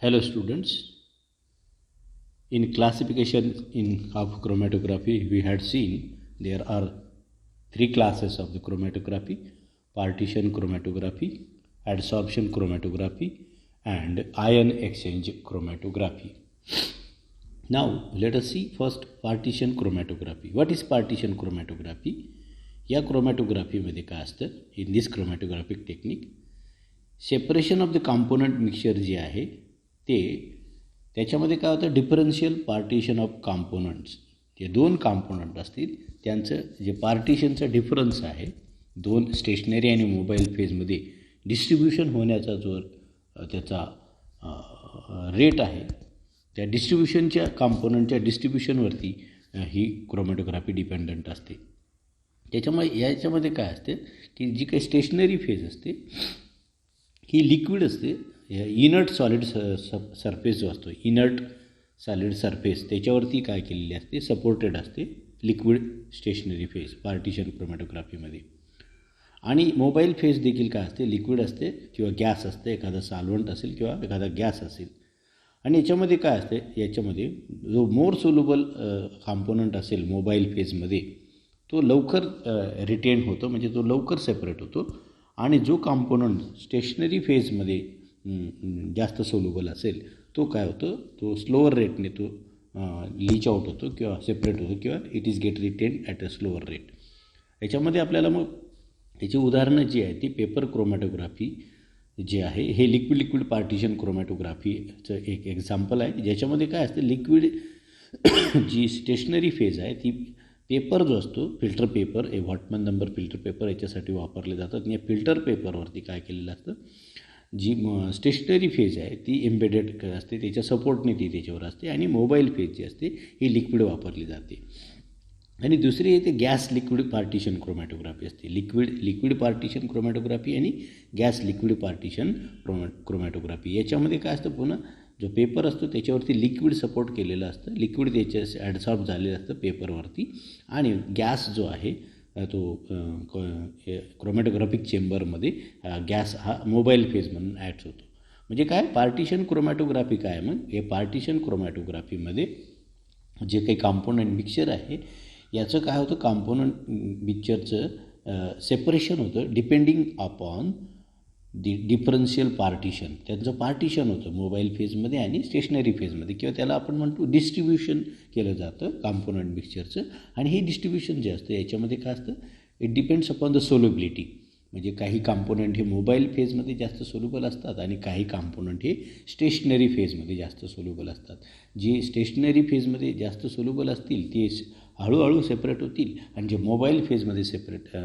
Hello students, in classification of chromatography we had seen there are three classes of the chromatography: partition chromatography, adsorption chromatography and ion exchange chromatography. Now let us see first partition chromatography. What is partition chromatography? या chromatography काय असतं, in this chromatographic technique separation of the component mixture जे आहे ते त्याच्यामध्ये काय होतं, differential partition of components. जे दोन कॉम्पोनंट असतील त्यांचं जे पार्टिशनचा डिफरन्स आहे, दोन स्टेशनरी आणि मोबाईल फेजमध्ये डिस्ट्रीब्युशन होण्याचा जो त्याचा रेट आहे, त्या डिस्ट्रीब्युशनच्या कॉम्पोनंटच्या डिस्ट्रीब्युशनवरती ही क्रोमॅटोग्राफी डिपेंडंट असते. त्याच्यामुळे याच्यामध्ये काय असते की जी काही स्टेशनरी फेज असते ही लिक्विड असते. इनर्ट सॉलिड सरफेस जो असतो, इनर्ट सॉलिड सरफेस, त्याच्यावरती काय केलेली असते, सपोर्टेड असते लिक्विड स्टेशनरी फेज पार्टिशन क्रोमॅटोग्राफीमध्ये. आणि मोबाईल फेज देखील काय असते, लिक्विड असते किंवा गॅस असते, एखादा सॉल्व्हंट असेल किंवा एखादा गॅस असेल. आणि याच्यामध्ये काय असते, याच्यामध्ये जो मोर सोल्युबल कॉम्पोनंट असेल मोबाईल फेजमध्ये तो लवकर रिटेन होतो, म्हणजे तो लवकर सेपरेट होतो. आणि जो कॉम्पोनंट स्टेशनरी फेजमध्ये जास्त सोल्युबल असेल तो काय होतो, तो स्लोअर रेटने तो लीच आउट होतो किंवा सेपरेट होतो किंवा it is get retain at a slower rate. याच्यामध्ये आपल्याला मग याची उदाहरणं जी आहे ती पेपर क्रोमॅटोग्राफी जे आहे हे लिक्विड पार्टिशन क्रोमॅटोग्राफीचं एक एक्झाम्पल आहे. ज्याच्यामध्ये काय असतं, लिक्विड जी स्टेशनरी फेज आहे ती पेपर जो असतो, फिल्टर पेपर, हे व्हॉटमन नंबर फिल्टर पेपर याच्यासाठी वापरले जातात. आणि या फिल्टर पेपरवरती काय केलेलं असतं, जी स्टेशनरी फेज आहे ती एम्बेडेड असते, त्याच्या सपोर्टने ती त्याच्यावर असते. आणि मोबाईल फेज जी असते ही लिक्विड वापरली जाते. आणि दुसरी आहे ते गॅस लिक्विड पार्टिशन क्रोमॅटोग्राफी असते. लिक्विड पार्टिशन क्रोमॅटोग्राफी आणि गॅस लिक्विड पार्टिशन क्रोमॅटोग्राफी. याच्यामध्ये काय असतं, पुन्हा जो पेपर असतो त्याच्यावरती लिक्विड सपोर्ट केलेलं असतं, लिक्विड त्याच्या ॲडसॉर्ब झालेलं असतं पेपरवरती. आणि गॅस जो आहे तो क्रोमॅटोग्राफिक चेंबरमध्ये गॅस हा मोबाईल फेज म्हणून ॲड्स होतो. म्हणजे काय पार्टिशन क्रोमॅटोग्राफी काय, मग हे पार्टिशन क्रोमॅटोग्राफीमध्ये जे काही कॉम्पोनंट मिक्सचर आहे याचं काय होतं, कॉम्पोनंट मिक्सचरचं सेपरेशन होतं डिपेंडिंग अपॉन डिफरन्शियल पार्टिशन. त्यांचं पार्टिशन होतं मोबाईल फेजमध्ये आणि स्टेशनरी फेजमध्ये, किंवा त्याला आपण म्हणतो डिस्ट्रीब्युशन केलं जातं कॉम्पोनंट मिक्सचरचं. आणि हे डिस्ट्रीब्युशन जे असतं याच्यामध्ये काय असतं, it depends upon the solubility. म्हणजे काही कॉम्पोनंट हे मोबाईल फेजमध्ये जास्त सोल्युबल असतात आणि काही कॉम्पोनंट हे स्टेशनरी फेजमध्ये जास्त सोल्युबल असतात. जे स्टेशनरी फेजमध्ये जास्त सोल्युबल असतील ते हळूहळू सेपरेट होतील, आणि जे मोबाईल फेजमध्ये सेपरेट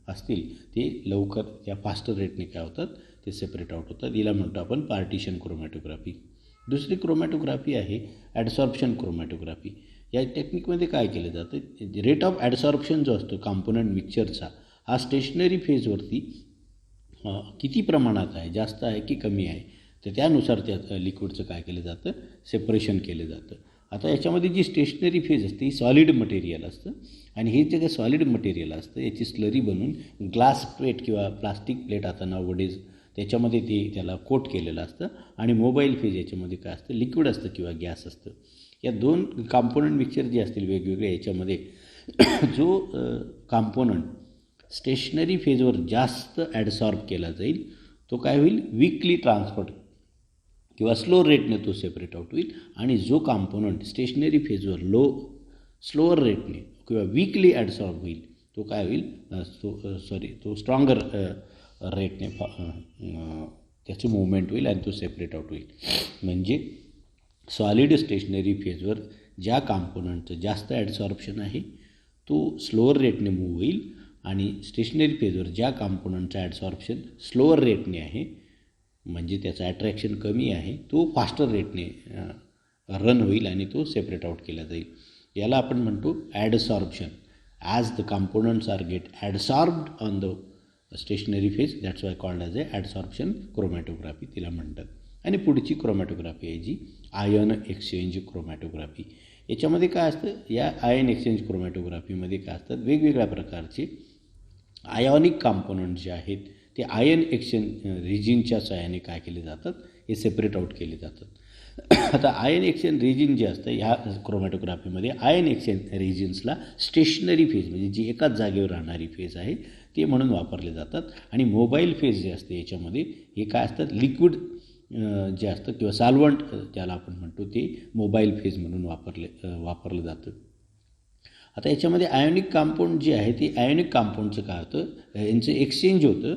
असतील ते लवकर त्या फास्टर रेटने काय होतात, ते सेपरेट आउट होतात. याला म्हणतो आपण पार्टिशन क्रोमॅटोग्राफी. दुसरी क्रोमॅटोग्राफी आहे ॲडसॉर्प्शन क्रोमॅटोग्राफी. या टेक्निकमध्ये काय केलं जातं, रेट ऑफ ॲडसॉर्प्शन जो असतो कॉम्पोनंट मिक्सचरचा हा स्टेशनरी फेजवरती किती प्रमाणात आहे, जास्त आहे की कमी आहे, तर त्यानुसार त्या लिक्विडचं काय केलं जातं, सेपरेशन केलं जातं. आता याच्यामध्ये जी स्टेशनरी फेज असते ही सॉलिड मटेरियल असतं, आणि हे जे काही सॉलिड मटेरियल असतं याची स्लरी बनवून ग्लास प्लेट किंवा प्लास्टिक प्लेट आता नावडेज त्याच्यामध्ये त्याला कोट केलेलं असतं. आणि मोबाईल फेज याच्यामध्ये काय असतं, लिक्विड असतं किंवा गॅस असतं. या दोन कॉम्पोनंट मिक्सचर जे असतील वेगवेगळे याच्यामध्ये जो कॉम्पोनंट स्टेशनरी फेजवर जास्त ॲडसॉर्ब केला जाईल तो काय होईल, वीकली ट्रान्सफर किंवा स्लो रेटने तो सेपरेट आउट होईल. आणि जो कॉम्पोनंट स्टेशनरी फेजवर स्लोअर रेटने किंवा वीकली ॲडसॉर्ब होईल तो काय होईल, तो स्ट्रॉंगर रेटने त्याची मूवमेंट होईल आणि तो सेपरेट आउट होईल. म्हणजे सॉलिड स्टेशनरी फेजवर ज्या कॉम्पोनंटचं जास्त ॲडसॉर्प्शन आहे तो स्लोअर रेटने मूव्ह होईल, आणि स्टेशनरी फेजवर ज्या कॉम्पोनंटचं ॲडसॉर्प्शन स्लोअर रेटने आहे, म्हणजे त्याचं ॲट्रॅक्शन कमी आहे, तो फास्टर रेटने रन होईल आणि तो सेपरेट आउट केला जाईल. याला आपण म्हणतो adsorption. As the components are get adsorbed on the stationary phase, that's why called as adsorption chromatography तिला म्हणतात. आणि पुढची क्रोमॅटोग्राफी आहे जी आयन एक्सचेंज क्रोमॅटोग्राफी. याच्यामध्ये काय असतं, या आयन एक्सचेंज क्रोमॅटोग्राफीमध्ये काय असतात, वेगवेगळ्या प्रकारचे आयोनिक कॉम्पोनंट जे आहेत ते आयन एक्सचेंज रिजिनच्या सहाय्याने काय केले जातात, हे सेपरेट आऊट केले जातात. आता आयन एक्सचेंज रिजिन जे असतं ह्या क्रोमॅटोग्राफीमध्ये आयन एक्सचेंज रिजिन्सला स्टेशनरी फेज म्हणजे जी एकाच जागेवर राहणारी फेज आहे ते म्हणून वापरले जातात. आणि मोबाईल फेज जे असते याच्यामध्ये हे काय असतात लिक्विड जे असतं किंवा सॉल्व्हंट त्याला आपण म्हणतो ते मोबाईल फेज म्हणून वापरलं जातं. आता याच्यामध्ये आयोनिक कंपाऊंड जे आहे ते आयोनिक कंपाऊंडचं काय होतं यांचं एक्सचेंज होतं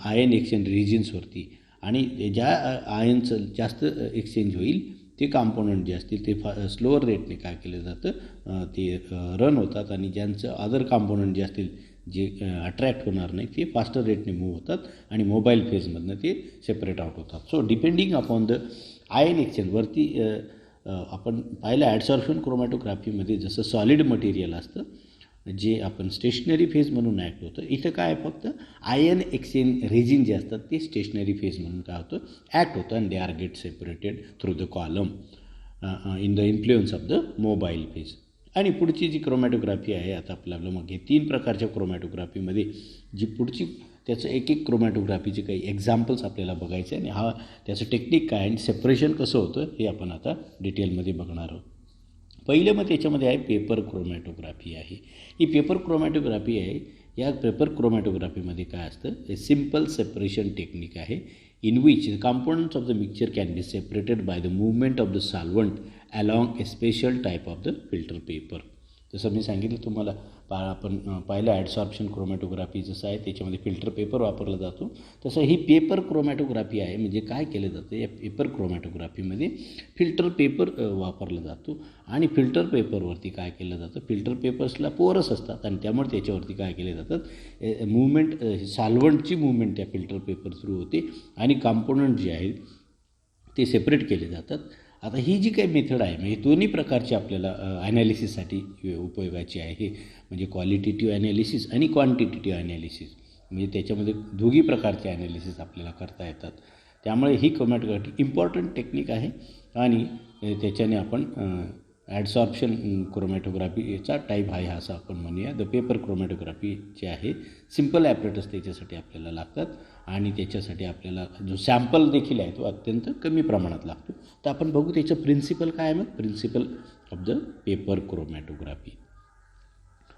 आयन एक्सचेंज रिजिन्सवरती आणि ज्या आयनचं जास्त एक्सचेंज होईल ते कॉम्पोनंट जे असतील ते स्लोअर रेटने काय केलं जातं ते रन होतात आणि ज्यांचं अदर कॉम्पोनंट जे असतील जे अट्रॅक्ट होणार नाही ते फास्टर रेटने मूव्ह होतात आणि मोबाईल फेजमधनं ते सेपरेट आउट होतात. So depending upon the ion एक्सचेंजवरती आपण पाहिलं ॲडसॉर्प्शन क्रोमॅटोग्राफीमध्ये जसं सॉलिड मटेरियल असतं जे आपण स्टेशनरी फेज म्हणून ॲक्ट होतं, इथं काय फक्त आयन एक्सचेंज रेजिन जे असतात ते स्टेशनरी फेज म्हणून काय होतं ॲक्ट होतं आणि they are get separated through the column in the influence of the mobile phase. आणि पुढची जी क्रोमॅटोग्राफी आहे आता आपल्याला मग हे 3 प्रकारच्या क्रोमॅटोग्राफीमध्ये जी पुढची त्याचं एक क्रोमॅटोग्राफीचे काही एक्झाम्पल्स आपल्याला बघायचे आणि त्याचं टेक्निक काय आणि सेपरेशन कसं होतं हे आपण आता डिटेलमध्ये बघणार आहोत. पहिलं मग त्याच्यामध्ये आहे पेपर क्रोमॅटोग्राफी आहे. ही पेपर क्रोमॅटोग्राफी आहे. या पेपर क्रोमॅटोग्राफीमध्ये काय असतं हे सिम्पल सेपरेशन टेक्निक आहे in which the components of the mixture can be separated by the movement of the solvent along a special type of the filter paper. जसं मी सांगितलं तुम्हाला आपण पाहिलं ॲडसॉर्प्शन क्रोमॅटोग्राफी जसं आहे त्याच्यामध्ये फिल्टर पेपर वापरला जातो तसं ही पेपर क्रोमॅटोग्राफी आहे. म्हणजे काय केलं जातं या पेपर क्रोमॅटोग्राफीमध्ये फिल्टर पेपर वापरला जातो आणि फिल्टर पेपरवरती काय केलं जातं फिल्टर पेपर्सला पोरस असतात आणि त्यामुळे त्याच्यावरती काय केले जातात मूवमेंट सॉल्व्हंटची मूवमेंट त्या फिल्टर पेपर थ्रू होते आणि कॉम्पोनंट जे आहेत ते सेपरेट केले जातात. आता ही जी काही मेथड आहे म्हणजे दोन्ही प्रकारची आपल्याला ॲनालिसिससाठी उपयोगाची आहे. म्हणजे क्वालिटेटिव्ह ॲनालिसिस आणि क्वांटिटेटिव्ह ॲनालिसिस म्हणजे त्याच्यामध्ये दोघी प्रकारचे ॲनालिसिस आपल्याला करता येतात. त्यामुळे ही क्रोमॅटोग्राफी इम्पॉर्टंट टेक्निक आहे आणि त्याच्याने आपण ॲडसॉर्प्शन क्रोमॅटोग्राफीचा टाईप आहे असं आपण म्हणूया. द पेपर क्रोमॅटोग्राफी जे आहे सिम्पल ॲपरेटस त्याच्यासाठी आपल्याला लागतात आणि त्याच्यासाठी आपल्याला जो सॅम्पल देखील आहे तो अत्यंत कमी प्रमाणात लागतो. तर आपण बघू त्याचं प्रिन्सिपल काय आहे. मग principle of the paper chromatography.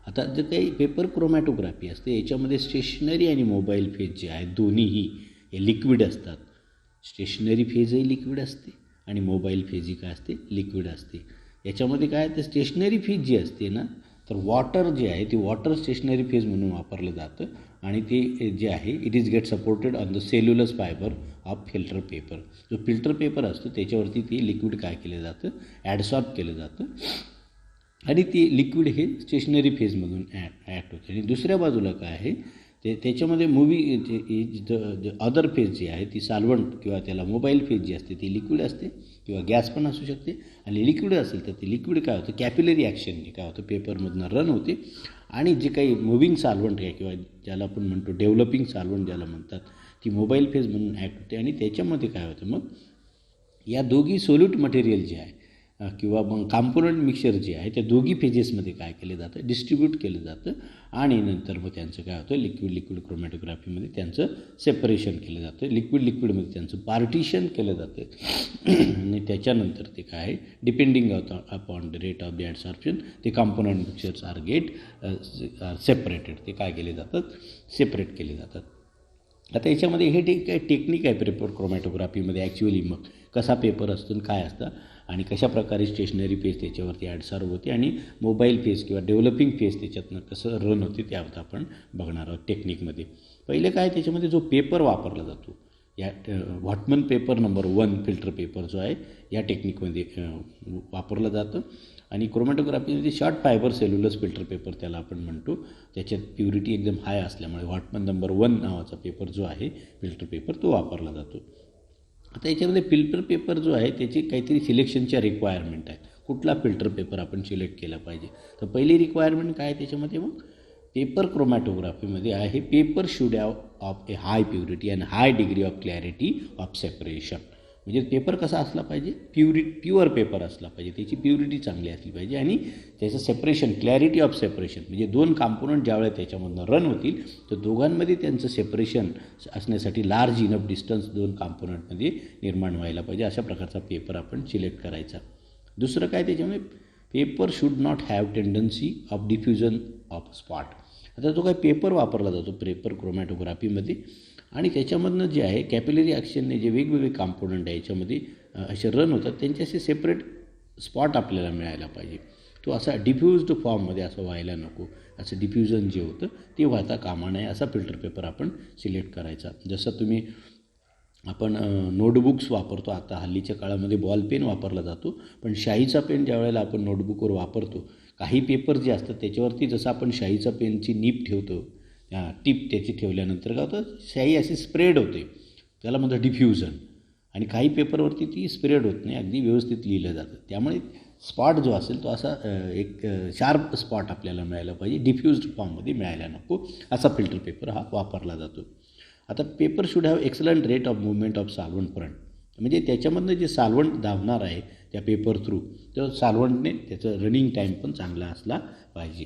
आता जे काही पेपर क्रोमॅटोग्राफी असते याच्यामध्ये स्टेशनरी आणि मोबाईल फेज जे आहे दोन्हीही हे लिक्विड असतात. स्टेशनरी फेजही लिक्विड असते आणि मोबाईल फेजही काय असते लिक्विड असते. याच्यामध्ये काय तर स्टेशनरी फेज जी असते ना तर वॉटर जे आहे ते वॉटर स्टेशनरी फेज म्हणून वापरलं जातं आणि ते जे आहे it is get supported on the cellulose fibre of filter paper. जो फिल्टर पेपर असतो त्याच्यावरती ते लिक्विड काय केलं जातं ॲडसॉर्ब केलं जातं आणि ते लिक्विड हे स्टेशनरी फेजमधून ॲक्ट होतं. आणि दुसऱ्या बाजूला काय आहे त्याच्यामध्ये अदर फेज जी आहे ती सॉल्व्हंट किंवा त्याला मोबाईल फेज जी असते ती लिक्विड असते किंवा गॅस पण असू शकते आणि लिक्विड असेल तर ते लिक्विड काय होतं कॅपिलरी ॲक्शनने काय होतं पेपरमधनं रन होते आणि जे काही मुव्हिंग सॉल्व्हंट आहे किंवा ज्याला आपण म्हणतो डेव्हलपिंग सॉल्व्हंट ज्याला म्हणतात ती मोबाईल फेज म्हणून ॲक्ट होते आणि त्याच्यामध्ये काय होतं मग या दोघी सोल्यूट मटेरियल जे आहे किंवा मग कॉम्पोनंट मिक्सचर जे आहे त्या दोघी फेजेसमध्ये काय केलं जातं डिस्ट्रीब्यूट केलं जातं आणि नंतर मग त्यांचं काय होतं लिक्विड क्रोमॅटोग्राफीमध्ये त्यांचं सेपरेशन केलं जातं. लिक्विडमध्ये त्यांचं पार्टिशन केलं जातं आणि त्याच्यानंतर ते काय आहे depending upon the rate of the adsorption ते component mixtures are get separated ते काय केले जातात सेपरेट केले जातात. आता याच्यामध्ये हे काय टेक्निक आहे पेपर क्रोमॅटोग्राफीमध्ये ॲक्च्युअली मग कसा पेपर असतो आणि काय असतं आणि कशा प्रकारे स्टेशनरी फेज त्याच्यावरती ॲडसॉर्ब होते आणि मोबाईल फेज किंवा डेव्हलपिंग फेज त्याच्यातनं कसं रन होते त्यावर आपण बघणार आहोत टेक्निकमध्ये. पहिले काय त्याच्यामध्ये जो पेपर वापरला जातो या व्हॉटमन पेपर नंबर 1 फिल्टर पेपर जो आहे या टेक्निकमध्ये वापरलं जातं आणि क्रोमॅटोग्राफीमध्ये शॉर्ट फायबर सेल्युलस फिल्टर पेपर त्याला आपण म्हणतो. त्याच्यात प्युरिटी एकदम हाय असल्यामुळे व्हॉटमन नंबर 1 नावाचा पेपर जो आहे फिल्टर पेपर तो वापरला जातो. आता याच्यामध्ये फिल्टर पेपर जो आहे त्याची काहीतरी सिलेक्शनच्या रिक्वायरमेंट आहेत. कुठला फिल्टर पेपर आपण सिलेक्ट केला पाहिजे तर पहिली रिक्वायरमेंट काय त्याच्यामध्ये मग पेपर क्रोमॅटोग्राफीमध्ये आहे paper should have of A high purity and high degree of clarity of separation. म्हणजे पेपर कसा असला पाहिजे, प्युअर पेपर असला पाहिजे, त्याची प्युरिटी चांगली असली पाहिजे आणि त्याचं सेपरेशन, क्लॅरिटी ऑफ सेपरेशन, म्हणजे दोन कॉम्पोनंट ज्यावेळेस त्याच्यामधनं रन होतील तर दोघांमध्ये त्यांचं सेपरेशन असण्यासाठी लार्ज इनफ डिस्टन्स दोन कॉम्पोनंटमध्ये निर्माण व्हायला पाहिजे, अशा प्रकारचा पेपर आपण सिलेक्ट करायचा. दुसरं काय त्याच्यामध्ये, paper should not have tendency of diffusion of spot. आता जो काही पेपर वापरला जातो पेपर क्रोमॅटोग्राफीमध्ये आणि त्याच्यामधनं जे आहे कॅपिलरी ॲक्शनने जे वेगवेगळे कॉम्पोनंट आहे याच्यामध्ये असे रन होतात, त्यांचे असे सेपरेट स्पॉट आपल्याला मिळायला पाहिजे. तो असा डिफ्युज्ड फॉर्ममध्ये असं व्हायला नको, असं डिफ्युजन जे होतं ते व्हायला कामा नये, असा फिल्टर पेपर आपण सिलेक्ट करायचा. जसं आपण नोटबुक्स वापरतो, आता हल्लीच्या काळामध्ये बॉल पेन वापरला जातो, पण शाईचा पेन ज्या वेळेला आपण नोटबुकवर वापरतो, काही पेपर जे असतात त्याच्यावरती जसं आपण शाईचा पेनची नीप ठेवतो, टीप त्याची ठेवल्यानंतर काय होतं, शाई अशी स्प्रेड होते, त्याला म्हणतं डिफ्युजन. आणि काही पेपरवरती ती स्प्रेड होत नाही, अगदी व्यवस्थित लिहिलं जातं. त्यामुळे स्पॉट जो असेल तो असा एक शार्प स्पॉट आपल्याला मिळायला पाहिजे, डिफ्युज्ड फॉर्ममध्ये मिळायला नको, असा फिल्टर पेपर हा वापरला जातो. आता paper should have excellent rate of movement of solvent front, म्हणजे त्याच्यामधनं जे सॉल्व्हंट धावणार आहे त्या पेपर थ्रू, तर सॉल्व्हंटने त्याचं रनिंग टाईम पण चांगला असला पाहिजे.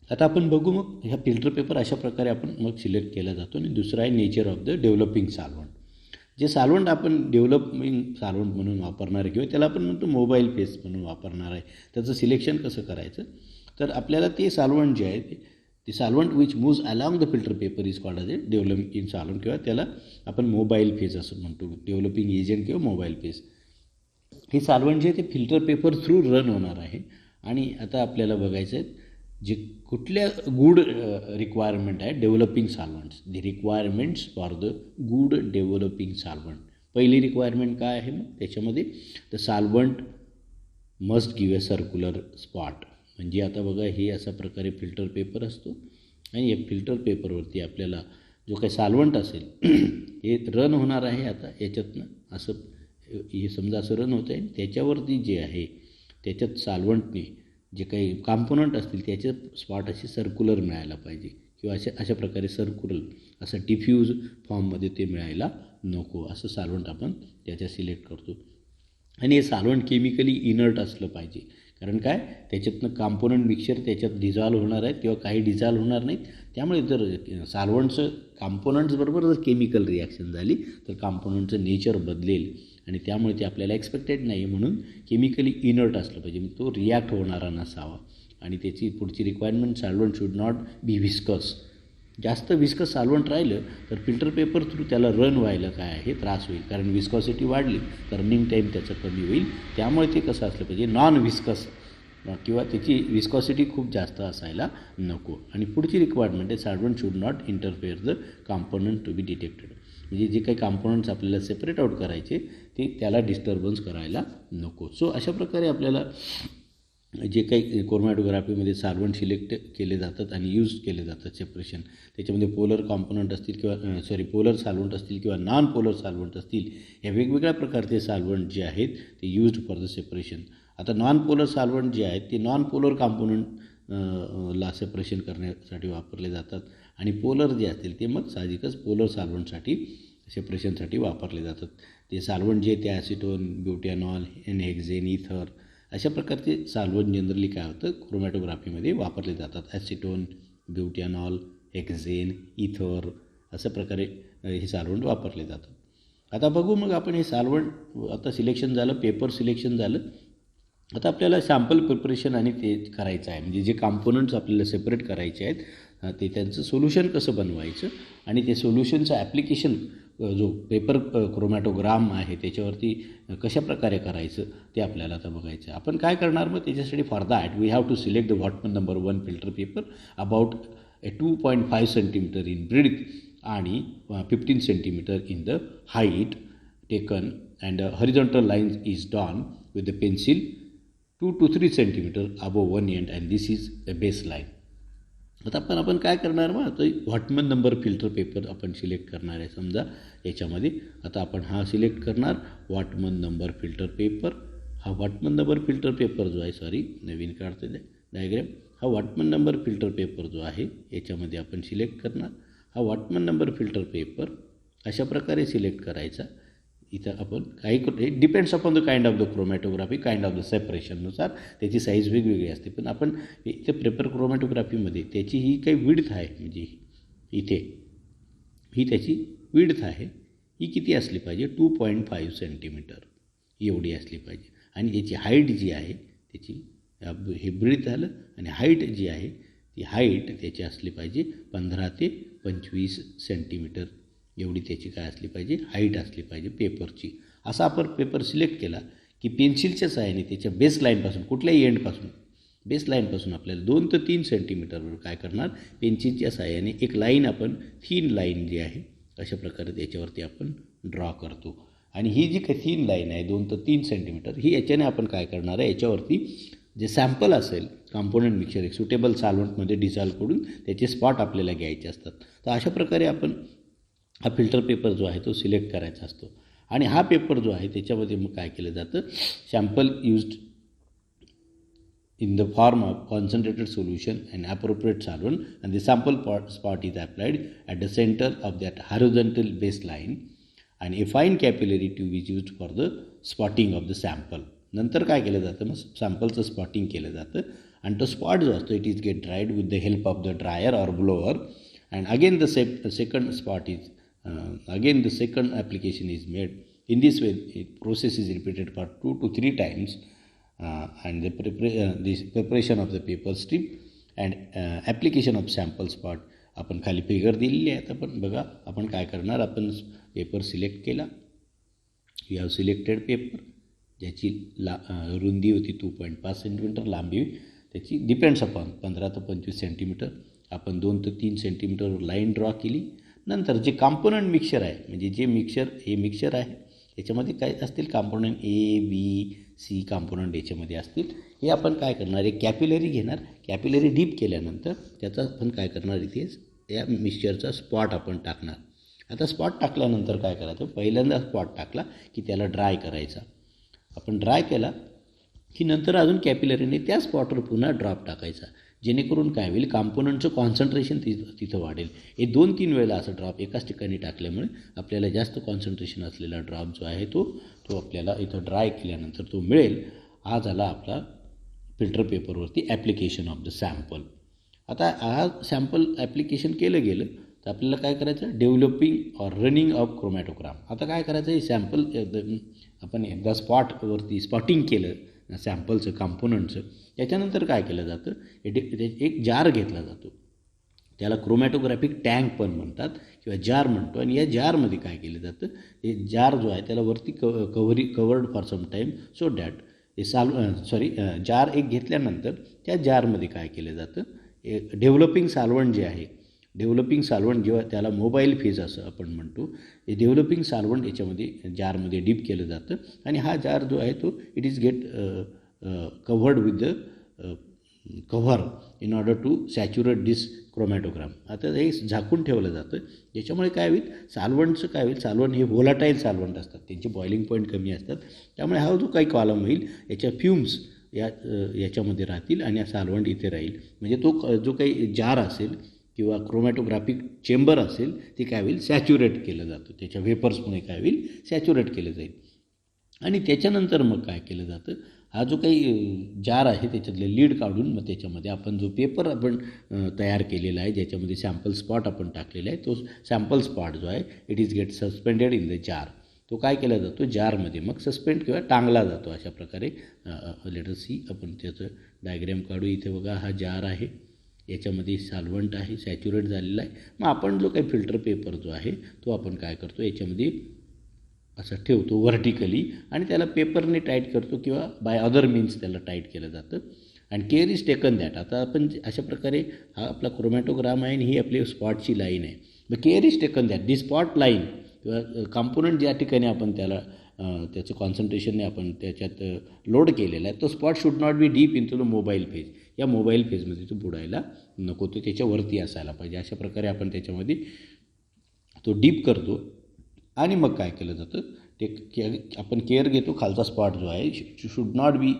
आता आपण बघू मग ह्या फिल्टर पेपर अशा प्रकारे आपण मग सिलेक्ट केला जातो. आणि दुसरा आहे nature of the developing solvent. जे सॉल्व्हंट आपण डेव्हलपिंग सॉल्व्हंट म्हणून वापरणार आहे किंवा त्याला आपण म्हणतो मोबाईल फेस म्हणून वापरणार आहे, त्याचं सिलेक्शन कसं करायचं, तर आपल्याला ते सॉल्व्हंट जे आहे ते solvent which moves along the filter paper is called as A developing solvent, किंवा त्याला आपण मोबाईल फेस असं म्हणतो, डेव्हलपिंग एजंट किंवा मोबाईल फेस. हे सॉल्व्हंट जे ते फिल्टर पेपर थ्रू रन होणार आहे. आणि आता आपल्याला बघायचं आहे जे कुठल्या गुड रिक्वायरमेंट आहे developing solvents, the requirements for the good developing solvent. पहिली रिक्वायरमेंट काय आहे मग त्याच्यामध्ये, the solvent must give a circular spot. म्हणजे आता बघा हे अशा प्रकारे फिल्टर पेपर असतो आणि या फिल्टर पेपरवरती आपल्याला जो काही सॉल्व्हंट असेल हे रन होणार आहे. आता याच्यातनं असं हे समजा असं रन होतं आहे, त्याच्यावरती जे आहे त्याच्यात सॉल्व्हंटने जे काही कॉम्पोनंट असतील त्याच्यात स्पॉट असे सर्क्युलर मिळायला पाहिजे किंवा अशा प्रकारे सर्क्युलर असं डिफ्यूज फॉर्ममध्ये ते मिळायला नको, असं सॉल्व्हंट आपण त्याच्या सिलेक्ट करतो. आणि हे सॉल्व्हंट केमिकली इनर्ट असलं पाहिजे, कारण काय त्याच्यातनं कॉम्पोनंट मिक्सचर त्याच्यात डिझॉल्व्ह होणार आहेत किंवा काही डिझॉल्व्ह होणार नाहीत. त्यामुळे जर सॉल्व्हंटचं कॉम्पोनंट्सबरोबर जर केमिकल रिॲक्शन झाली तर कॉम्पोनंटचं नेचर बदलेल आणि त्यामुळे ते आपल्याला एक्सपेक्टेड नाही. म्हणून केमिकली इनर्ट असलं पाहिजे, म्हणजे तो रिॲक्ट होणारा नसावा. आणि त्याची पुढची requirement, solvent should not be viscous. जास्त व्हिस्कस सॉल्व्हंट राहिलं तर फिल्टर पेपर थ्रू त्याला रन व्हायला काय आहे त्रास होईल, कारण व्हिस्कॉसिटी वाढली तर रनिंग टाईम त्याचं कमी होईल. त्यामुळे ते कसं असलं पाहिजे, नॉन व्हिस्कस किंवा त्याची व्हिस्कॉसिटी खूप जास्त असायला नको. आणि पुढची रिक्वायरमेंट आहे, solvent should not interfere the component to be detected. म्हणजे जे काही कॉम्पोनंट्स आपल्याला सेपरेट आउट करायचे ते त्याला डिस्टर्बन्स करायला नको. सो अशा प्रकारे आपल्याला जे काही क्रोमॅटोग्राफीमध्ये सॉल्व्हंट सिलेक्ट केले जातात आणि यूज केले जातात सेपरेशन, त्याच्यामध्ये पोलर कॉम्पोनंट असतील किंवा पोलर सॉल्व्हंट असतील किंवा नॉन पोलर सॉल्व्हंट असतील, या वेगवेगळ्या प्रकारचे सॉल्व्हंट जे आहेत ते यूज्ड फॉर द सेपरेशन. आता नॉन पोलर सॉल्व्हंट जे आहेत ते नॉन पोलर कॉम्पोनंट ला सेपरेशन करण्यासाठी वापरले जातात आणि पोलर जे असतील ते मग साहजिकच पोलर सॉल्व्हंटसाठी सेपरेशनसाठी वापरले जातात. ते सॉल्व्हंट जे ते ॲसिटोन, ब्युटॅनॉल, हेक्झेन, इथर अशा प्रकारचे सॉल्व्हंट जनरली काय होतं क्रोमॅटोग्राफीमध्ये वापरले जातात. ॲसिटोन, ब्युटॅनॉल, हेक्झेन, इथर अशा प्रकारे हे सॉल्व्हंट वापरले जातात. आता बघू मग आपण हे सॉल्व्हंट आता सिलेक्शन झालं, पेपर सिलेक्शन झालं. आता आपल्याला सॅम्पल प्रिपरेशन आणि ते करायचं आहे, म्हणजे जे कॉम्पोनंट्स आपल्याला सेपरेट करायचे आहेत ते त्यांचं सोल्युशन कसं बनवायचं आणि ते सोल्युशनचं ॲप्लिकेशन जो पेपर क्रोमॅटोग्राम आहे त्याच्यावरती कशा प्रकारे करायचं ते आपल्याला आता बघायचं. आपण काय करणार मग त्याच्यासाठी, for that we have to select the Whatman number 1 filter paper about 2.5 centimetre in breadth आणि 15 centimetre in the height taken and horizontal lines is drawn with the pencil 2 to 3 centimetre above one end and this is a base line. आता आपण काय करणार मग, आता Whatman number filter paper आपण select करणार आहे. समजा याच्यामध्ये आता आपण हा सिलेक्ट करणार व्हॉटमन नंबर फिल्टर पेपर. हा व्हॉटमन नंबर फिल्टर पेपर जो आहे, नवीन काढते डायग्राम. हा व्हॉटमन नंबर फिल्टर पेपर जो आहे याच्यामध्ये आपण सिलेक्ट करणार. हा व्हॉटमन नंबर फिल्टर पेपर अशा प्रकारे सिलेक्ट करायचा इथं आपण काही it depends upon the kind of the chromatography, kind of the सेपरेशननुसार त्याची साईज वेगवेगळी असते. पण आपण इथे पेपर क्रोमॅटोग्राफीमध्ये त्याची ही काही विड्थ आहे, म्हणजे इथे ही त्याची विड्थ आहे, ही किती असली पाहिजे 2.5 सेंटीमीटर एवढी असली पाहिजे. आणि याची हाईट जी आहे त्याची, हे ब्रीथ झालं, आणि हाईट जी आहे ती हाईट त्याची असली पाहिजे 15 ते 25 सेंटीमीटर एवढी त्याची काय असली पाहिजे, हाईट असली पाहिजे पेपरची. असा आपण पेपर सिलेक्ट केला की पेन्सिलच्या सहाय्याने त्याच्या बेसलाईनपासून, कुठल्याही एंडपासून, बेसलाईनपासून आपल्याला 2 ते 3 सेंटीमीटरवर काय करणार, पेन्सिलच्या सहाय्याने एक लाईन, आपण थीन लाईन जी आहे अशा प्रकारे त्याच्यावरती आपण ड्रॉ करतो. आणि ही जी काही थीन लाईन आहे 2 ते 3 सेंटीमीटर, ही याच्याने आपण काय करणार आहे, याच्यावरती जे सॅम्पल असेल कॉम्पोनंट मिक्सचर एक सुटेबल सॉल्व्हंटमध्ये डिझॉल्व करून त्याचे स्पॉट आपल्याला घ्यायचे असतात. तर अशा प्रकारे आपण हा फिल्टर पेपर जो आहे तो सिलेक्ट करायचा असतो. आणि हा पेपर जो आहे त्याच्यामध्ये मग काय केलं जातं, sample used in the form of concentrated solution and appropriate solvent, and the sample spot is applied at the center of that horizontal baseline, and a fine capillary tube is used for the spotting of the sample. नंतर काय केलं जातं, मग सॅम्पलचं spotting केलं जातं, आणि तो spot जो असतो it is get dried with the help of the dryer or blower, and again the second spot is again the second application is made. In this way process is repeated for 2 to 3 times, and this preparation of the paper strip and application of sample spot. आपण खाली figure दिलेली आहे. आपण बघा, आपण काय करणार, आपण पेपर सिलेक्ट केला, यू हॅव सिलेक्टेड पेपर, ज्याची रुंदी होती 2.5 सेंटीमीटर, लांबी त्याची डिपेंड्स अपॉन 15 ते 25 सेंटीमीटर. आपण 2 ते 3 सेंटीमीटरवर लाईन ड्रॉ केली. नंतर जे कॉम्पोनंट मिक्सचर आहे, म्हणजे जे हे मिक्सचर आहे याच्यामध्ये काय असतील, component A, B, C component याच्यामध्ये असतील. हे आपण काय करणार, एक कॅपिलरी घेणार, कॅपिलरी डीप केल्यानंतर त्याचा आपण काय करणार, इथेच या मिक्सचरचा स्पॉट आपण टाकणार. आता स्पॉट टाकल्यानंतर काय करायचं, पहिल्यांदा स्पॉट टाकला की त्याला ड्राय करायचा. आपण ड्राय केला की नंतर अजून कॅपिलरीने त्या स्पॉटवर पुन्हा ड्रॉप टाकायचा, जेणेकरून काय होईल, कॉम्पोनंटचं कॉन्सन्ट्रेशन तिथं वाढेल. हे 2-3 वेळेला असं ड्रॉप एकाच ठिकाणी टाकल्यामुळे आपल्याला जास्त कॉन्सन्ट्रेशन असलेला ड्रॉप जो आहे तो आपल्याला इथं ड्राय केल्यानंतर तो मिळेल. हा झाला आपला फिल्टर पेपरवरती ॲप्लिकेशन ऑफ द सॅम्पल. आता हा सॅम्पल ॲप्लिकेशन केलं गेलं तर आपल्याला काय करायचं, डेव्हलपिंग ऑर रनिंग ऑफ क्रोमॅटोग्राम. आता काय करायचं, हे सॅम्पल आपण एकदा स्पॉटवरती स्पॉटिंग केलं सॅम्पलचं, कॉम्पोनंटचं, त्याच्यानंतर काय केलं जातं, एक जार घेतला जातो, त्याला क्रोमॅटोग्राफिक टँक पण म्हणतात किंवा जार म्हणतो. आणि या जारमध्ये काय केलं जातं, हे जार जो आहे त्याला वरती covered for some time, so that हे जार एक घेतल्यानंतर त्या जारमध्ये काय केलं जातं, एक डेव्हलपिंग सॉल्व्हंट जे आहे, डेव्हलपिंग सॉल्व्हंट जेव्हा त्याला मोबाईल फेज असं आपण म्हणतो, हे डेव्हलपिंग सॉल्व्हंट याच्यामध्ये जारमध्ये डीप केलं जातं. आणि हा जार जो आहे तो it is get covered with the cover in order to saturate this chromatogram. आता हे झाकून ठेवलं जातं, ज्याच्यामुळे काय होईल, सॉल्व्हंटचं काय होईल, सॉल्व्हंट हे व्होलाटाईल सॉल्व्हंट असतात, त्यांचे बॉइलिंग पॉईंट कमी असतात, त्यामुळे हा जो काही कॉलम होईल याच्या फ्युम्स याच्यामध्ये राहतील आणि हा सॉल्व्हंट इथे राहील. म्हणजे तो जो काही जार असेल किंवा क्रोमॅटोग्राफिक चेंबर असेल ते काय होईल, सॅच्युरेट केलं जातं, त्याच्या वेपर्समुळे काय होईल, सॅच्युरेट केलं जाईल. आणि त्याच्यानंतर मग काय केलं जातं, हा जो काही जार आहे त्याच्यातले लीड काढून मग त्याच्यामध्ये आपण जो पेपर आपण तयार केलेला आहे, ज्याच्यामध्ये सॅम्पल स्पॉट आपण टाकलेला आहे, तो सॅम्पल स्पॉट जो आहे it is get suspended in the jar. तो काय केला जातो, जारमध्ये मग सस्पेंड किंवा टांगला जातो. अशा प्रकारे लेटर सी आपण त्याचं डायग्रॅम काढू. इथे बघा, हा जार आहे, याच्यामध्ये सॉल्व्हंट आहे, सॅच्युरेट झालेला आहे. मग आपण जो काही फिल्टर पेपर जो आहे तो आपण काय करतो, याच्यामध्ये असं ठेवतो व्हर्टिकली आणि त्याला पेपरने टाईट करतो किंवा बाय अदर मीन्स त्याला टाईट केलं जातं. आणि केअर इज टेकन दॅट. आता आपण अशा प्रकारे हा आपला क्रोमॅटोग्राम आहे आणि ही आपली स्पॉटची लाईन आहे. मग care is taken that the spot line किंवा कॉम्पोनंट ज्या ठिकाणी आपण त्याला त्याचं कॉन्सन्ट्रेशनने आपण त्याच्यात लोड केलेला आहे, तो spot should not be deep into the mobile phase. या मोबाईल फेजमध्ये तो बुडायला नको, तो त्याच्यावरती असायला पाहिजे. अशा प्रकारे आपण त्याच्यामध्ये तो डीप करतो. आणि मग काय केलं जातं, ते आपण केअर घेतो, खालचा स्पॉट जो आहे should not be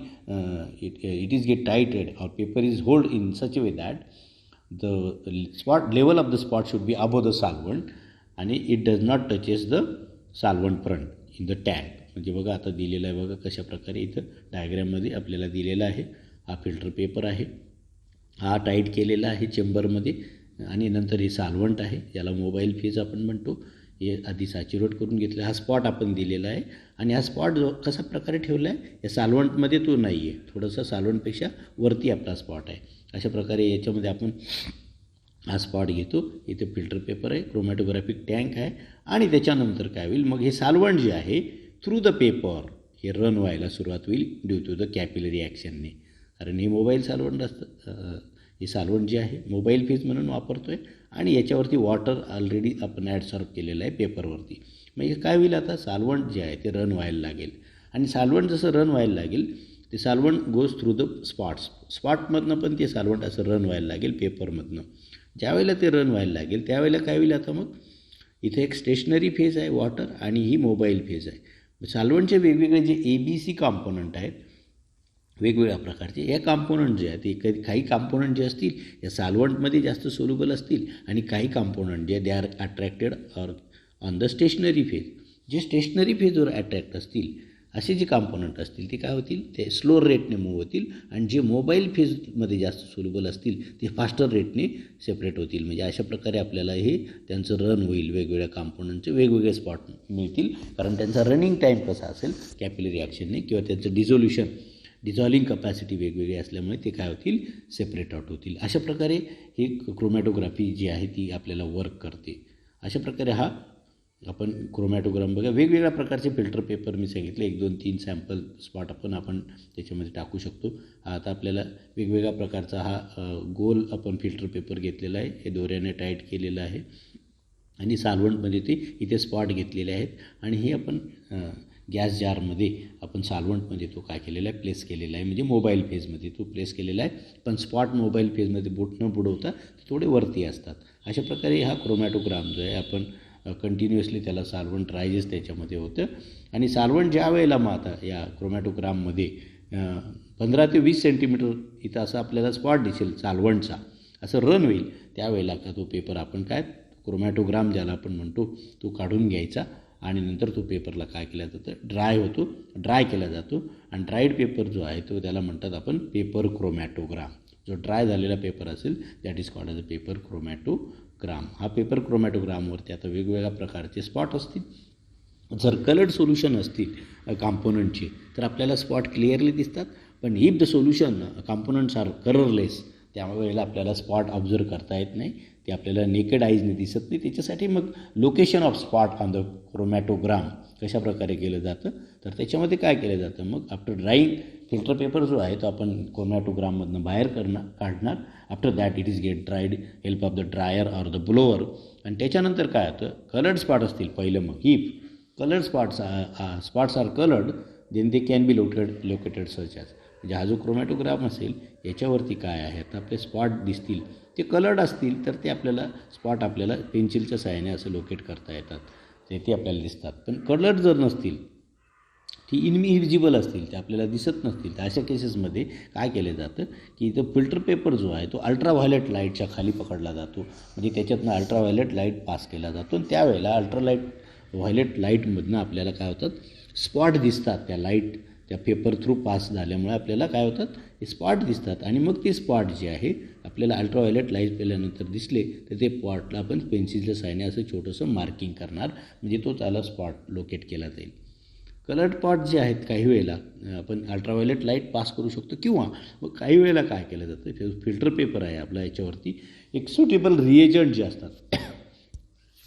it is get टाईटेड or paper is hold in such a way that the spot level of the spot should be above the solvent आणि it does not touches the solvent front. In the tank. म्हणजे बघा आता दिलेलं आहे, बघा कशा प्रकारे इथं डायग्रॅममध्ये आपल्याला दिलेला आहे. हा फिल्टर पेपर आहे, हा टाईट केलेला आहे चेंबरमध्ये, आणि नंतर हे साल्वंट आहे, याला मोबाईल फेज आपण म्हणतो. हे आधी सॅच्युरेट करून घेतलं. हा स्पॉट आपण दिलेला आहे, आणि हा स्पॉट जो कशा प्रकारे ठेवला आहे, या साल्वंटमध्ये तो नाही आहे, थोडंसं साल्वंटपेक्षा वरती आपला स्पॉट आहे. अशा प्रकारे याच्यामध्ये आपण हा स्पॉट घेतो. इथे फिल्टर पेपर आहे, क्रोमॅटोग्राफिक टँक आहे, आणि त्याच्यानंतर काय होईल, मग हे साल्वंट जे आहे थ्रू द पेपर हे रन व्हायला सुरुवात होईल ड्यू टू द कॅपिलरी ॲक्शनने. कारण हे मोबाईल साल्वंट असतं. हे साल्वंट जे आहे मोबाईल फेज म्हणून वापरतो आहे, आणि याच्यावरती वॉटर ऑलरेडी आपण ॲडसॉर्ब केलेलं आहे पेपरवरती. मग हे काय होईल, आता साल्वंट जे आहे ते रन व्हायला लागेल, आणि साल्वंट जसं रन व्हायला लागेल ते साल्वंट गोज थ्रू द स्पॉटमधनं पण ते साल्वंट असं रन व्हायला लागेल पेपरमधनं. ज्यावेळेला ते रन व्हायला लागेल त्यावेळेला काय होईल, आता मग इथे एक स्टेशनरी फेज आहे वॉटर, आणि ही मोबाईल फेज आहे. साल्वंटचे वेगवेगळे जे ABC कॉम्पोनंट आहेत वेगवेगळ्या प्रकारचे, या कॉम्पोनंट जे आहेत ते काही कॉम्पोनंट जे असतील या साल्वंटमध्ये जास्त सोल्युबल असतील, आणि काही कॉम्पोनंट जे they are attracted on the stationary phase. जे स्टेशनरी फेजवर अट्रॅक्ट असतील असे जे कॉम्पोनंट असतील ते काय होतील, ते स्लो रेटने मूव्ह होतील, आणि जे मोबाईल फेजमध्ये जास्त सोल्युबल असतील ते फास्टर रेटने सेपरेट होतील. म्हणजे अशा प्रकारे आपल्याला हे त्यांचं रन होईल, वेगवेगळ्या कॉम्पोनंटचे वेगवेगळे स्पॉट मिळतील, कारण त्यांचा रनिंग टाईम कसा असेल कॅपिलरी ॲक्शनने, किंवा त्यांचं डिझॉल्विंग कपॅसिटी वेगवेगळी असल्यामुळे ते काय होतील, सेपरेट आउट होतील. अशा प्रकारे ही क्रोमॅटोग्राफी जी आहे ती आपल्याला वर्क करते. अशा प्रकारे हा आपण क्रोमॅटोग्राम बघा, वेगवेगळ्या प्रकारचे फिल्टर पेपर मी सांगितले, 1 2 3 सॅम्पल स्पॉट आपण त्याच्यामध्ये टाकू शकतो. आता आपल्याला वेगवेगळ्या प्रकारचा हा गोल आपण फिल्टर पेपर घेतलेला आहे, हे दोऱ्याने टाईट केलेलं आहे, आणि साल्वंटमध्ये ते इथे स्पॉट घेतलेले आहेत, आणि हे आपण गॅस जारमध्ये आपण साल्वंटमध्ये तो काय केलेला आहे, प्लेस केलेला आहे. म्हणजे मोबाईल फेजमध्ये तो प्लेस केलेला आहे, पण स्पॉट मोबाईल फेजमध्ये न बुडवता ते थोडे वरती असतात. अशा प्रकारे हा क्रोमॅटोग्राम जो आहे आपण कंटिन्युअसली त्याला साल्वंट रायजेस त्याच्यामध्ये होतं, आणि साल्वंट ज्या वेळेला मग आता या क्रोमॅटोग्राममध्ये 15 ते 20 सेंटीमीटर इथं असं आपल्याला स्पॉट दिसेल साल्वंटचा, असं रन होईल, त्यावेळेला का तो पेपर आपण काय क्रोमॅटोग्राम ज्याला आपण म्हणतो तो काढून घ्यायचा, आणि नंतर तो पेपरला काय केलं जातं, ड्राय केला जातो, आणि ड्राईड पेपर जो आहे तो त्याला म्हणतात आपण पेपर क्रोमॅटोग्राम. जो ड्राय झालेला पेपर असेल that is called as a paper chromatogram. हा पेपर क्रोमॅटोग्रामवरती आता वेगवेगळ्या प्रकारचे स्पॉट असतील. जर कलर्ड सोल्युशन असतील कॉम्पोनंटचे तर आपल्याला स्पॉट क्लिअरली दिसतात, पण if the solution components are colourless त्यावेळेला आपल्याला स्पॉट ऑब्झर्व करता येत नाही, ते आपल्याला नेकेड आईजने दिसत नाही. त्याच्यासाठी मग location of spot on the chromatogram कशा प्रकारे केलं जातं, तर त्याच्यामध्ये काय केलं जातं, मग आफ्टर ड्राईंग फिल्टर पेपर जो आहे तो आपण क्रोमॅटोग्राममधनं बाहेर काढणार. After that it is get dried help of the dryer or the blower, आणि त्याच्यानंतर काय होतं, कलर्ड स्पॉट असतील पहिलं, मग if coloured spots are coloured then they can be located such as. म्हणजे हा जो क्रोमॅटोग्राम असेल याच्यावरती काय आहे, आता आपले स्पॉट दिसतील ते कलर्ड असतील तर ते आपल्याला स्पॉट आपल्याला पेन्सिलच्या साहाय्याने असं लोकेट करता येतात, ते आपल्याला दिसतात. पण कलर्ड जर नसतील, ती इनव्हिजिबल असतील, ते आपल्याला दिसत नसतील, तर अशा केसेसमध्ये काय केलं जातं की इथं फिल्टर पेपर जो आहे तो अल्ट्राव्हायलेट लाईटच्या खाली पकडला जातो. म्हणजे त्याच्यातनं अल्ट्राव्हायलेट लाईट पास केला जातो, आणि त्यावेळेला व्हायलेट लाईटमधनं आपल्याला काय होतात, स्पॉट दिसतात. त्या पेपर थ्रू पास झाल्यामुळे आपल्याला काय होतात, हे स्पॉट दिसतात, आणि मग ते स्पॉट जे आहे आपल्याला अल्ट्राव्हायलेट लाईट पेल्यानंतर दिसले तर ते स्पॉटला आपण पेन्सिलच्या साहाय्याने असं छोटंसं मार्किंग करणार, म्हणजे तो त्याला स्पॉट लोकेट केला जाईल. कलर्ड स्पॉट जे आहेत काही वेळेला आपण अल्ट्राव्हायलेट लाईट पास करू शकतो, किंवा मग काही वेळेला काय केलं जातं, फिल्टर पेपर आहे आपला, याच्यावरती एक सुटेबल रिएजंट जे असतात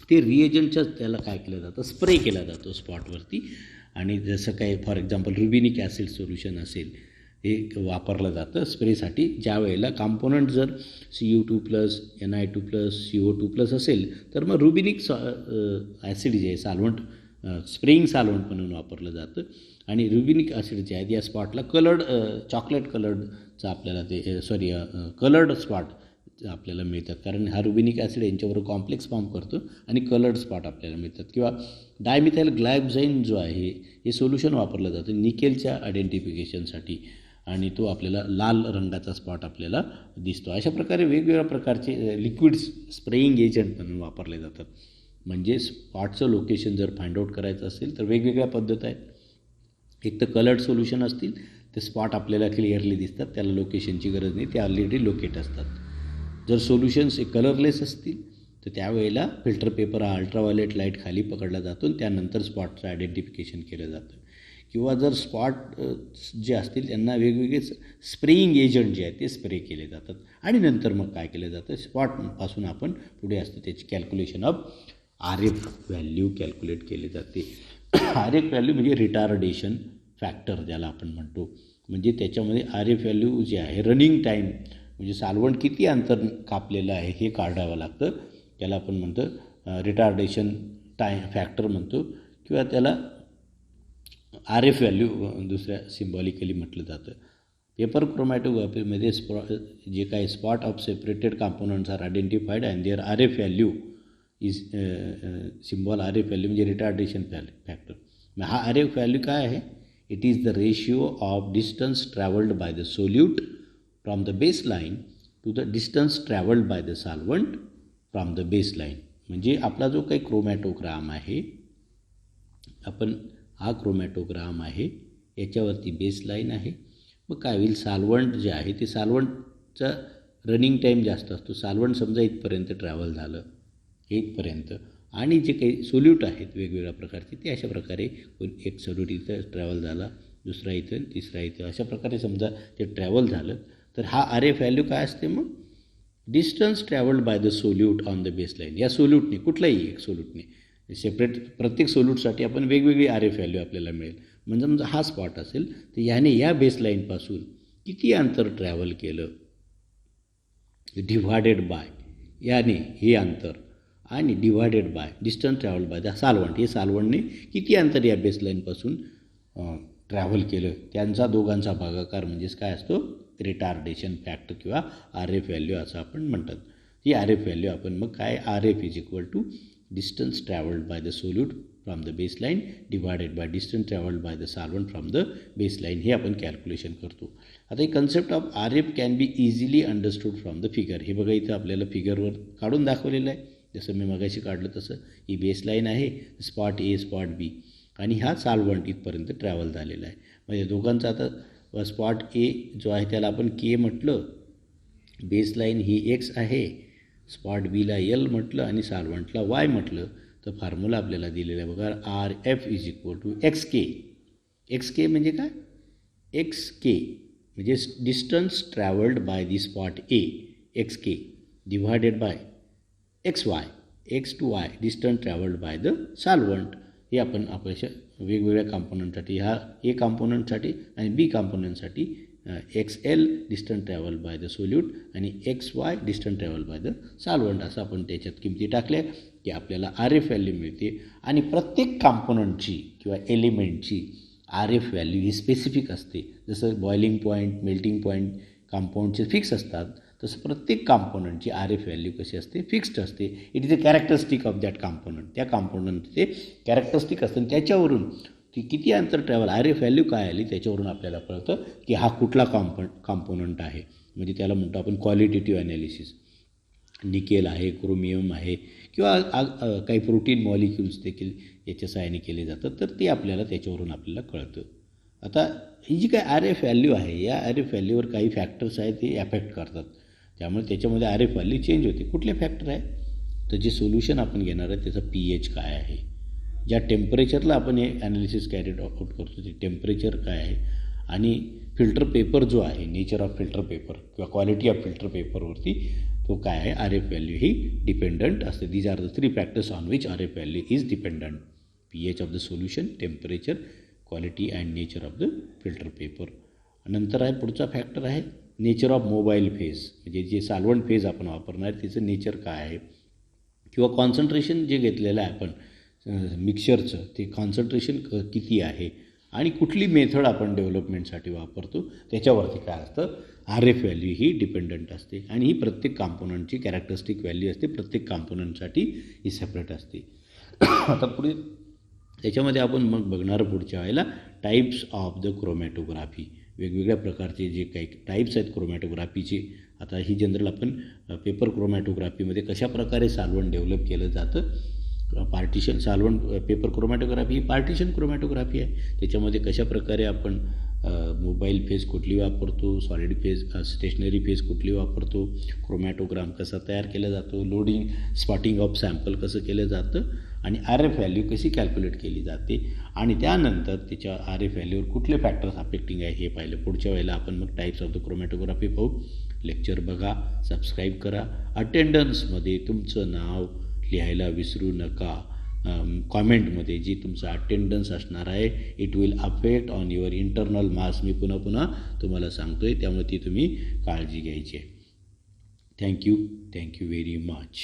ते रिएजंटच्याच त्याला काय केलं जातं, स्प्रे केला जातो स्पॉटवरती. आणि जसं काही फॉर एक्झाम्पल रुबिनिक ॲसिड सोल्युशन असेल हे वापरलं जातं स्प्रेसाठी. ज्या वेळेला कॉम्पोनंट जर Cu2+, Ni2+, CO2+ असेल तर मग रुबिनिक ॲसिड जे आहे साल्वंट स्प्रेइंग साल्वंट म्हणून वापरलं जातं. आणि रुबिनिक ॲसिड जे आहे या स्पॉटला चॉकलेट कलर्डचा आपल्याला कलर्ड स्पॉट आपल्याला मिळतात, कारण हा रुबिनिक ॲसिड यांच्याबरोबर कॉम्प्लेक्स फॉर्म करतो आणि कलर्ड स्पॉट आपल्याला मिळतात. किंवा डायमिथाइल ग्लायकोजाइन जो आहे हे सोल्युशन वापरलं जातं निकेलच्या आयडेंटिफिकेशनसाठी, आणि तो आपल्याला लाल रंगाचा स्पॉट आपल्याला दिसतो. अशा प्रकारे वेगवेगळ्या प्रकारचे लिक्विड्स स्प्रेइंग एजंट म्हणून वापरले जातात. म्हणजे स्पॉटचं लोकेशन जर फाइंड आउट करायचं असेल तर वेगवेगळ्या पद्धत आहेत. एक तर कलर्ड सोल्युशन असतील, ते स्पॉट आपल्याला क्लिअरली दिसतात, त्याला लोकेशनची गरज नाही, ते ऑलरेडी लोकेट असतात. जर सोल्युशन्स हे कलरलेस असतील तर त्यावेळेला फिल्टर पेपर हा अल्ट्राव्हायलेट लाईट खाली पकडला जातो आणि त्यानंतर स्पॉटचं आयडेंटिफिकेशन केलं जातं. किंवा जर स्पॉट जे असतील त्यांना वेगवेगळे स्प्रेइंग एजंट जे आहेत ते स्प्रे केले जातात आणि नंतर मग काय केलं जातं, स्पॉटपासून आपण पुढे असतं त्याची calculation of RF value calculate केली जाते. RF व्हॅल्यू म्हणजे रिटार्डेशन फॅक्टर ज्याला आपण म्हणतो. म्हणजे त्याच्यामध्ये RF व्हॅल्यू जे आहे रनिंग टाईम म्हणजे सालवंट किती अंतर कापलेलं आहे हे काढावं लागतं. त्याला आपण म्हणतो रिटार्डेशन फॅक्टर म्हणतो किंवा त्याला RF व्हॅल्यू दुसऱ्या सिम्बॉलिकली म्हटलं जातं. पेपर क्रोमॅटोग्राफीमध्ये जे काही spot of separated components are identified and their RF value is symbol RF value म्हणजे रिटार्डेशन फॅक्टर. हा RF व्हॅल्यू काय आहे? It is the ratio of distance travelled by the solute from the base line to the distance travelled by the solvent from the base line. म्हणजे आपला जो काही क्रोमॅटोग्राम आहे, आपण हा क्रोमॅटोग्राम आहे, याच्यावरती बेसलाईन आहे. मग काय होईल, सालवंट जे आहे ते सालवंटचा रनिंग टाईम जास्त असतो. सालवंट समजा इथपर्यंत ट्रॅव्हल झालं, इथपर्यंत, आणि जे काही सोल्यूट आहेत वेगवेगळ्या प्रकारचे ते अशा प्रकारे एक सोल्यूट इथं ट्रॅव्हल झाला, दुसरा इथं, तिसरा इथं, अशा प्रकारे समजा ते ट्रॅव्हल झालं तर हा RF व्हॅल्यू काय असते मग? Distance travelled by the solute on the baseline. या सोल्यूटने, कुठलाही एक सोल्यूटने सेपरेट, प्रत्येक सोल्यूटसाठी आपण वेगवेगळी RF व्हॅल्यू आपल्याला मिळेल. म्हणजे समजा हा स्पॉट असेल तर याने या बेसलाईनपासून किती अंतर ट्रॅव्हल केलं डिव्हायडेड बाय याने हे अंतर आणि divided by distance travel by the solvent, हे सालवंटने किती अंतर या बेसलाईनपासून ट्रॅव्हल केलं त्यांचा दोघांचा भागाकार म्हणजेच काय असतो, रिटार्डेशन फॅक्टर किंवा RF व्हॅल्यू असं आपण म्हणतात. ही RF व्हॅल्यू आपण मग काय, RF is equal to distance travelled by the solute from the baseline divided by distance travelled by the solvent from the baseline, हे आपण कॅल्क्युलेशन करतो. आता ही concept of RF can be easily understood from the figure. हे बघा इथं आपल्याला फिगरवर काढून दाखवलेलं आहे, जसं मी मगाशी काढलं तसं. ही बेसलाईन आहे, स्पॉट A स्पॉट B आणि हा सॉल्व्हंट इथपर्यंत ट्रॅव्हल झालेला आहे. म्हणजे दोघांचा आता स्पॉट A जो आहे त्याला आपण K म्हटलं, बेसलाईन ही X आहे, स्पॉट Bला L म्हटलं आणि सॉल्व्हंटला Y म्हटलं, तर फॉर्म्युला आपल्याला दिलेला आहे बघा, RF is equal to XK. XK म्हणजे काय, XK म्हणजे distance travelled by the spot A, XK divided by XY, X to Y distance travelled by the solvent. हे आपण आपल्या वेगवेगळ्या कॉम्पोनंटसाठी, ह्या A कॉम्पोनंटसाठी आणि B कॉम्पोनंटसाठी XL distance travel by the solute आणि XY distance travel by the solvent असं आपण त्याच्यात किमती टाकल्या की आपल्याला RF व्हॅल्यू मिळते. आणि प्रत्येक कॉम्पोनंटची किंवा एलिमेंटची RF व्हॅल्यू ही स्पेसिफिक असते. जसं बॉइलिंग पॉईंट, मेल्टिंग पॉईंट कॉम्पाऊंडचे फिक्स असतात, तसं प्रत्येक कॉम्पोनंटची RF व्हॅल्यू कशी असते, फिक्स्ड असते. It is a characteristic of that component. त्या कॉम्पोनंटचे कॅरेक्टरिस्टिक असतं आणि त्याच्यावरून ती किती अंतर ट्रॅव्हल, RF व्हॅल्यू काय आली त्याच्यावरून आपल्याला कळतं की हा कुठला कॉम्पोनंट आहे. म्हणजे त्याला म्हणतो आपण क्वालिटेटिव्ह ॲनालिसिस. निकेल आहे, क्रोमियम आहे किंवा काही प्रोटीन मॉलिक्युल्स देखील याच्या सहाय्याने केले जातात, तर ते आपल्याला त्याच्यावरून आपल्याला कळतं. आता ही जी काय RF व्हॅल्यू आहे, या RF व्हॅल्यूवर काही फॅक्टर्स आहेत ते ॲफेक्ट करतात. त्यामुळे त्याच्यामध्ये RF व्हॅल्यू चेंज होते. कुठले फॅक्टर आहे, तर जे सोल्युशन आपण घेणार आहे त्याचा pH काय आहे, ज्या टेम्परेचरला आपण हे ॲनालिसिस कॅरीड आउट करतो ते टेम्परेचर काय आहे, आणि फिल्टर पेपर जो आहे, नेचर ऑफ फिल्टर पेपर किंवा क्वालिटी ऑफ फिल्टर पेपरवरती तो काय आहे, RF व्हॅल्यू ही डिपेंडंट असते. These are the 3 factors on which RF value is dependent. pH of the solution, temperature, quality and nature of the filter paper. नंतर आहे पुढचा फॅक्टर आहे नेचर ऑफ मोबाईल फेज, म्हणजे जे सॉल्व्हंट फेज आपण वापरणार त्याचं नेचर काय आहे, किंवा कॉन्सन्ट्रेशन जे घेतलेलं आहे आपण मिक्सचरचं ते कॉन्सन्ट्रेशन किती आहे, आणि कुठली मेथड आपण डेव्हलपमेंटसाठी वापरतो त्याच्यावरती काय असतं, RF व्हॅल्यू ही डिपेंडंट असते. आणि ही प्रत्येक कॉम्पोनंटची कॅरेक्टरिस्टिक व्हॅल्यू असते, प्रत्येक कॉम्पोनंटसाठी ही सेपरेट असते. आता पुढे त्याच्यामध्ये आपण मग बघणार पुढच्या वेळेला टाईप्स ऑफ द क्रोमॅटोग्राफी. वेगवेगळ्या प्रकारचे जे काही टाईप्स आहेत क्रोमॅटोग्राफीचे. आता ही जनरल आपण पेपर क्रोमॅटोग्राफीमध्ये कशा प्रकारे सॉल्व्हंट डेव्हलप केलं जातं पार्टिशन सॉल्व्हंट पेपर क्रोमॅटोग्राफी ही पार्टिशन क्रोमॅटोग्राफी आहे. त्याच्यामध्ये कशा प्रकारे आपण मोबाईल फेज कुठली वापरतो, सॉलिड फेज स्टेशनरी फेज कुठली वापरतो, क्रोमॅटोग्राम कसा तयार केला जातो, लोडिंग स्पॉटिंग ऑफ सॅम्पल कसं केलं जातं आणि RF व्हॅल्यू कशी कॅल्क्युलेट केली जाते आणि त्यानंतर त्याच्या RF व्हॅल्यूवर कुठले फॅक्टर्स अफेक्टिंग आहे हे पाहिलं. पुढच्या वेळेला आपण मग टाईप्स ऑफ द क्रोमॅटोग्राफी पाहू. लेक्चर बघा, सबस्क्राईब करा. अटेंडन्समध्ये तुमचं नाव लिहायला विसरू नका. कॉमेंटमध्ये जी तुमचं अटेंडन्स असणार आहे it will affect on your internal marks. मी पुन्हा तुम्हाला सांगतो आहे, त्यामुळे ती तुम्ही काळजी घ्यायची आहे. Thank you very much.